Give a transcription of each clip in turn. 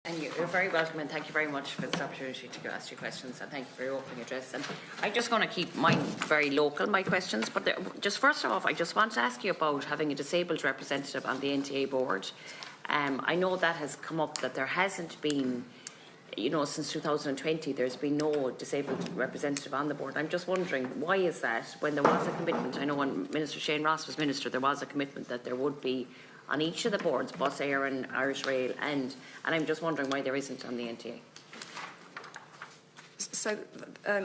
And you're very welcome, and thank you very much for this opportunity to ask you questions, and thank you for your opening address. And I'm just going to keep mine very local, my questions, but just first off, I just want to ask you about having a disabled representative on the NTA board. I know that has come up, that there hasn't been, you know, since 2020, there's been no disabled representative on the board. I'm just wondering, why is that, when there was a commitment? I know when Minister Shane Ross was Minister, there was a commitment that there would be on each of the boards, Bus Air and Irish Rail, and I'm just wondering why there isn't on the NTA. So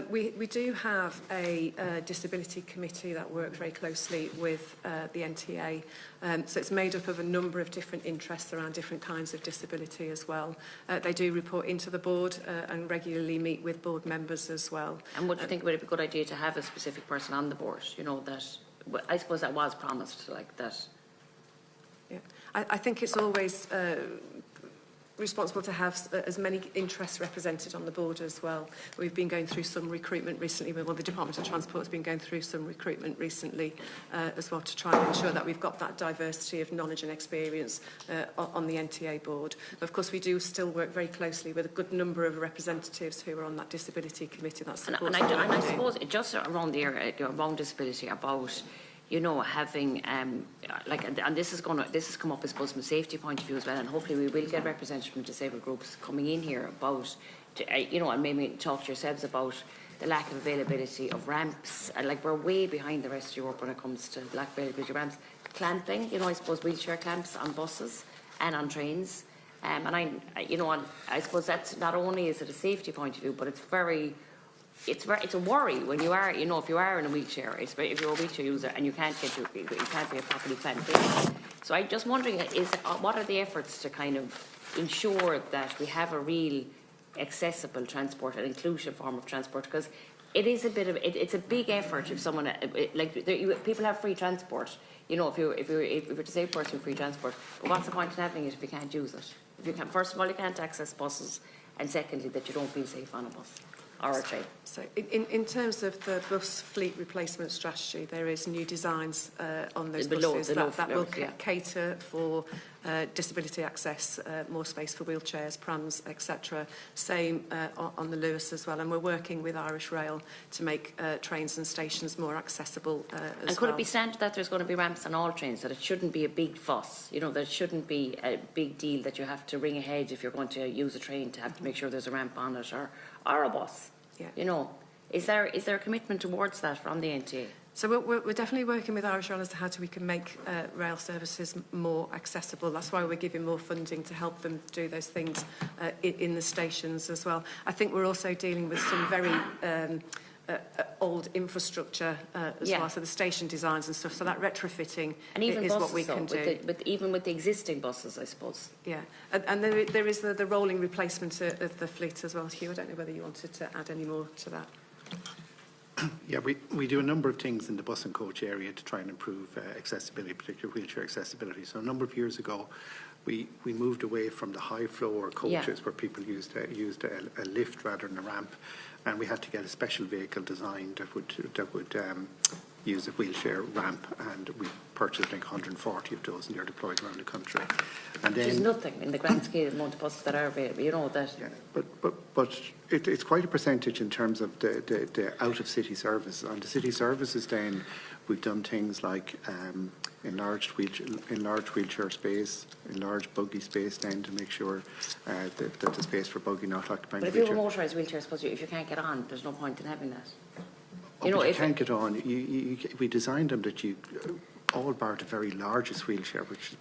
we do have a disability committee that works very closely with the NTA. So it's made up of a number of different interests around different kinds of disability as well. They do report into the board and regularly meet with board members as well. And would you think it would be a good idea to have a specific person on the board? You know, that I suppose that was promised, like that. Yeah, I think it's always responsible to have as many interests represented on the board as well. We've been going through some recruitment recently. Well, the Department of Transport has been going through some recruitment recently as well, to try and ensure that we've got that diversity of knowledge and experience on the NTA board. But of course, we do still work very closely with a good number of representatives who are on that disability committee. That's and I suppose just around the area, around disability, about, you know, having like, and this has come up, I suppose, from a safety point of view as well, and hopefully we will get representatives from disabled groups coming in here about, you know, and maybe talk to yourselves about the lack of availability of ramps. And like, we're way behind the rest of Europe when it comes to lack of availability of ramps. Clamping, you know, I suppose wheelchair clamps on buses and on trains. And you know, I suppose that's not only is it a safety point of view, but it's a worry when you are, you know, if you are in a wheelchair, if you're a wheelchair user and you can't be a properly planned vehicle. So I'm just wondering, what are the efforts to kind of ensure that we have a real accessible transport, an inclusive form of transport? Because it is it's a big effort if someone, people have free transport. You know, if you're a disabled person with free transport, but what's the point in having it if you can't use it? If you can, first of all, you can't access buses, and secondly, that you don't feel safe on a bus. So in terms of the bus fleet replacement strategy, there is new designs on those buses that will cater for disability access, more space for wheelchairs, prams, etc. Same on the Lewis as well, and we're working with Irish Rail to make trains and stations more accessible as well. And could it be standard that there's going to be ramps on all trains, that it shouldn't be a big fuss, you know, that it shouldn't be a big deal that you have to ring ahead if you're going to use a train to have to make sure there's a ramp on it, or a bus? Yeah. You know, is there a commitment towards that from the NTA? So we're definitely working with Irish Rail as to how we can make rail services more accessible. That's why we're giving more funding to help them do those things in the stations as well. I think we're also dealing with some very old infrastructure as well, so the station designs and stuff. So that retrofitting and even is what we can do. Even with the existing buses, I suppose. Yeah, and there is the rolling replacement of the fleet as well. Hugh, I don't know whether you wanted to add any more to that. Yeah, we do a number of things in the bus and coach area to try and improve accessibility, particularly wheelchair accessibility. So a number of years ago, we moved away from the high floor coaches where people used a lift rather than a ramp, and we had to get a special vehicle designed that would use a wheelchair ramp, and we purchased like 140 of those, and they're deployed around the country. And then, there's nothing in the grand scale of amount of buses that are available, you know that. Yeah, but it's quite a percentage in terms of the out of city services. On the city services, then we've done things like enlarged wheelchair space, enlarged buggy space, then to make sure that the space for buggy not occupying. But if you have a motorised wheelchair, I suppose if you can't get on, there's no point in having that. You know, if you can't get on, we designed them that you all bar the very largest wheelchair, which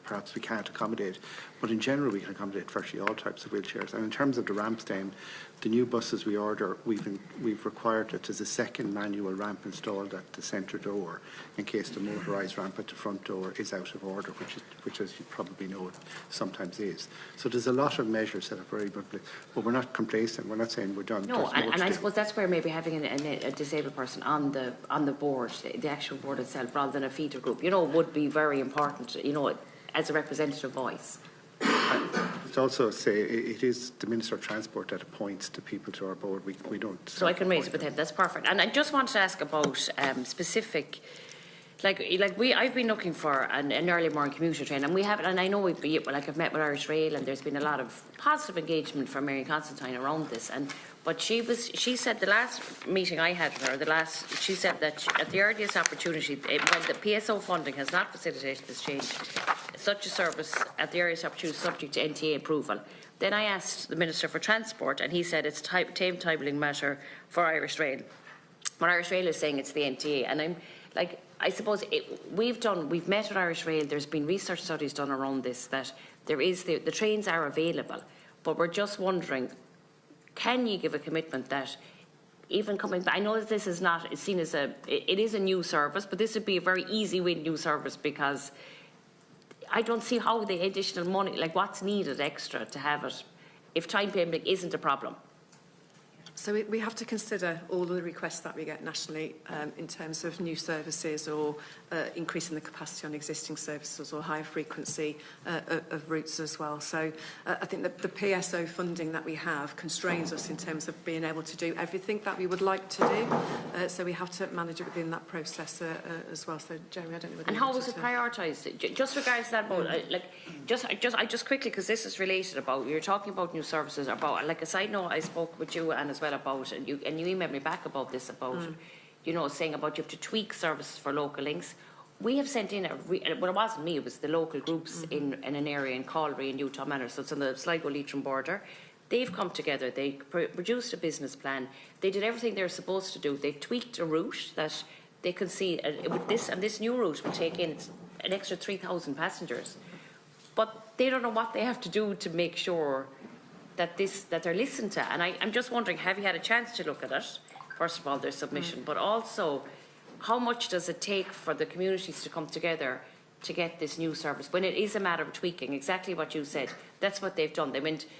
perhaps we can't accommodate, but in general we can accommodate virtually all types of wheelchairs. And in terms of the ramps, then the new buses we order, we've required that there's a second manual ramp installed at the centre door in case the motorised ramp at the front door is out of order, which as you probably know sometimes is. So there's a lot of measures that are very good, but we're not complacent. We're not saying we're done. No, and I suppose that's where maybe having a disabled person on the board, the actual board itself, rather than a feeder group, you know, would be very important, you know, as a representative voice. It's also it is the Minister of Transport that appoints the people to our board. We don't. So I can raise it with him. That's perfect. And I just wanted to ask about specific I've been looking for an early morning commuter train, and we have, and I know I've met with Irish Rail, and there's been a lot of positive engagement from Mary Constantine around this. But she said the last meeting I had with her, she said that at the earliest opportunity, when the PSO funding has not facilitated this change, such a service at the earliest opportunity subject to NTA approval. Then I asked the Minister for Transport, and he said it's a time-tabling matter for Irish Rail. But Irish Rail is saying it's the NTA, and I'm like, I suppose we've met with Irish Rail. There's been research studies done around this, that there is the trains are available, but we're just wondering, can you give a commitment that even coming back? I know that this is not, it's seen as it is a new service, but this would be a very easy win new service, because I don't see how the additional money, like what's needed extra to have it, if time-tabling isn't a problem. So we have to consider all of the requests that we get nationally in terms of new services, or increasing the capacity on existing services, or higher frequency of routes as well. So I think that the PSO funding that we have constrains us in terms of being able to do everything that we would like to do. So we have to manage it within that process as well. So Jeremy, I don't know whether. And how was it prioritised? Just regards that about just quickly, because this is related about, you're talking about new services, about, like a side note, I spoke with you and as well about, and you emailed me back about this, about saying about you have to tweak services for local links. We have sent in well, it wasn't me, it was the local groups in an area in Calry and Newtownmanor, so it's on the Sligo-Leitrim border. They've come together, they produced a business plan, they did everything they're supposed to do. They tweaked a route that they could see, this new route will take in an extra 3,000 passengers. But they don't know what they have to do to make sure that they're listened to. And I'm just wondering, have you had a chance to look at it? First of all, their submission, but also, how much does it take for the communities to come together to get this new service, when it is a matter of tweaking? Exactly what you said. That's what they've done.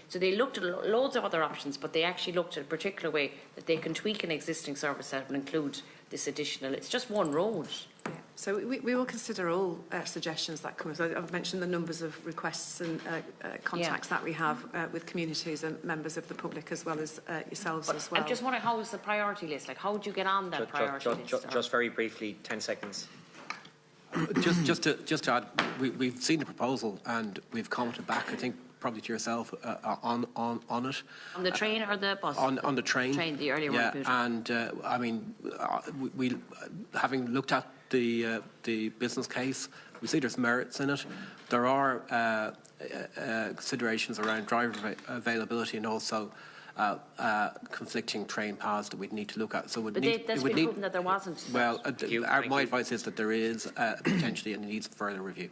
So they looked at loads of other options, but they actually looked at a particular way that they can tweak an existing service that will include this additional. It's just one road. Yeah. So we will consider all suggestions that come. So I've mentioned the numbers of requests and contacts that we have with communities and members of the public, as well as yourselves as well. I'm just wondering, how is the priority list? Like, how would you get on that priority list? Just very briefly, 10 seconds. Just to add, we've seen the proposal and we've commented back, I think, probably to yourself on it. On the train or the bus? On the train. The earlier one. And I mean, we having looked at the business case, we see there's merits in it. There are considerations around driver availability, and also conflicting train paths that we'd need to look at. So that's been proven that there wasn't. Well, my advice is that there is potentially, and it needs further review.